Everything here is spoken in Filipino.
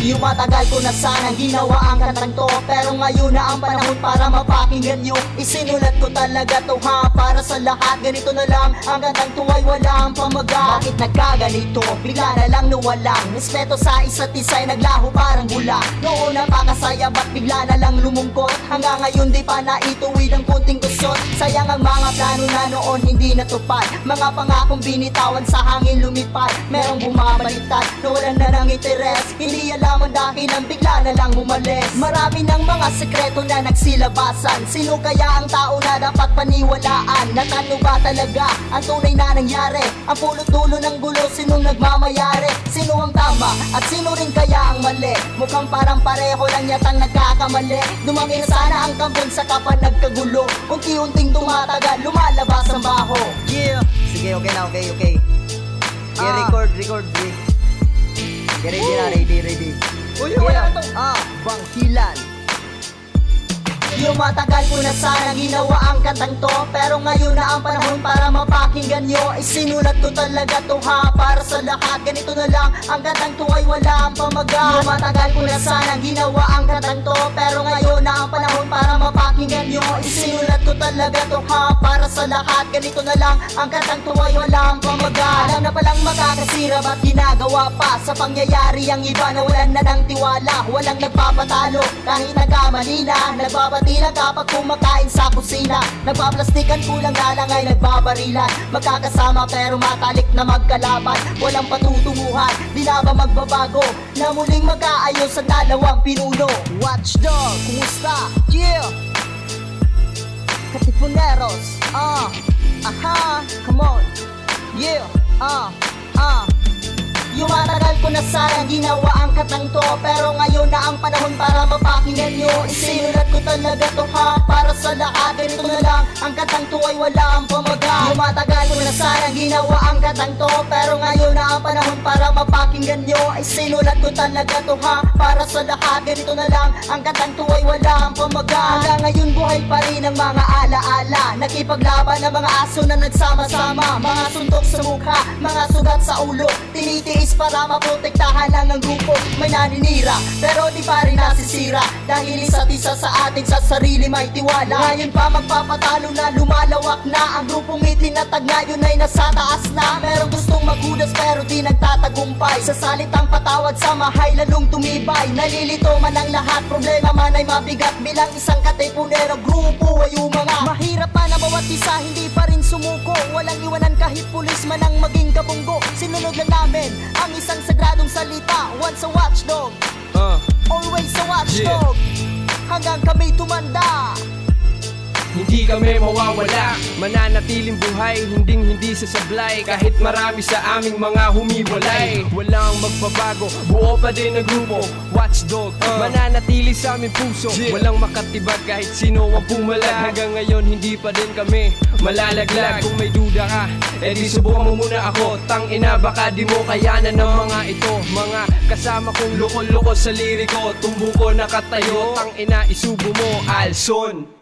Yung matagal ko na sanang ginawa ang kantang to, pero ngayon na ang panahon para mapakinggan nyo. Isinulat ko talaga to ha, para sa lahat. Ganito na lang, ang kantang to ay walang pamagat. Bakit nagkaganito? Bigla na lang nawalang respeto sa isa't isa ay naglaho parang bula. Noon napakasaya, ba't bigla na lang lumungkot? Hanggang ngayon di pa naituwid ang kunting kusot. Sayang ang mga plano na noon hindi natupad, mga pangakong binitawan sa hangin lumipad. Merong bumabaliktad, nawalan na ng interes, hindi alam ang dahilan, bigla na lang umalis. Marami ng mga sekreto na nagsilabasan. Sino kaya ang tao na dapat paniwalaan? Natano ba talaga ang tunay na nangyari? Ang pulot-dulo ng gulo, sinong nagmamayari? Sino ang tama at sino rin kaya ang mali? Mukhang parang pareho lang yatang nagkakamali. Dumami na sana ang kambon sa kapan nagkagulo. Unti-unting tumatagal, lumalabas ang baho. Yeah. Sige, okay na, okay. Okay, record. Okay, ready na, ready. Uy, wala to. Bangkilan. Yung matagal ko na sana ginawa ang kantang to, pero ngayon na ang panahon para mapakinggan nyo. Isinulat ko talaga to ha, para sa lahat. Ganito na lang, ang kantang to ay walang pamagat. Yung matagal ko na sana ginawa ang kantang to, pero ngayon na ang panahon para mapakinggan nyo. Isinulat ko talaga to ha, para sa lahat. Ganito na lang, ang kantang to ay walang pamagat. Alam na palang makakasira, ba't ginagawa pa? Sa pangyayari ang iba na walan na ng tiwala. Walang nagpapatalo, kahit nagkamali na. Nagbabati lang kapag kumakain sa kusina. Nagpaplastikan, kulang na lang ay nagbabarilan. Magkakasama pero matalik na magkalaban. Walang patutunguhan, di na ba magbabago? Na muling magkaayos sa dalawang pinuno. Watchdog, kumusta? Yeah. Katipuneros. Come on. Yeah. Yung matagal ko na sana ginawa ang kantang to, pero ngayon na ang panahon para mapakinggan nyo. Isinulat ko talaga to ha, para sa lahat. Ganito na lang, ang kantang to ay walang pamagat. Yung matagal ko na sana ginawa ang kantang to, pero ngayon na ang panahon para mapakinggan nyo. Isinulat ko talaga to ha, para sa lahat. Ganito na lang, ang kantang to ay walang pamagat. Hanggang ngayon buhay pa rin ang mga alaala. Nakipaglaban ng mga aso na nagsama-sama. Mga suntok sa mukha, mga sugat sa ulo. Tinitiis para maprotektahan lang ang grupo. May naninira, pero di pa rin nasisira. Dahil isa't isa sa ating sa sarili may tiwala. Ngayon pa magpapatalo na, lumalawak na. Ang grupong itinatag ngayon ay nasa taas na. Merong gustong magudas pero di nagtatagumpay. Sa salitang patawad sa mahay lalong tumibay. Nalilito man ang lahat, problema man ay mabigat. Bilang isang katipunero, grupo ay mga mahirap pa na bawat isa, hindi pa rin sumuko. Walang iwanan kahit pulis man ang maging kabunggo. Sinunod lang namin ang isang sagradong salita. Once a watchdog, always a watchdog. Hanggang kami tumanda, hindi kami mawawala, mananatiling buhay, hindi sasablay. Kahit marami sa aming mga humiwalay, walang magbabago, buo pa din ang grupo. Watchdog, mananatili sa aming puso. Walang makatibag kahit sino ang pumalag. Hanggang ngayon hindi pa din kami malalaglag. Kung may duda ka, edi subukan mo muna ako. Tangina baka di mo kayanan ng mga ito. Mga kasama kong loko-loko sa liriko. Tumbo ko nakatayo, tangina isubo mo, Alson.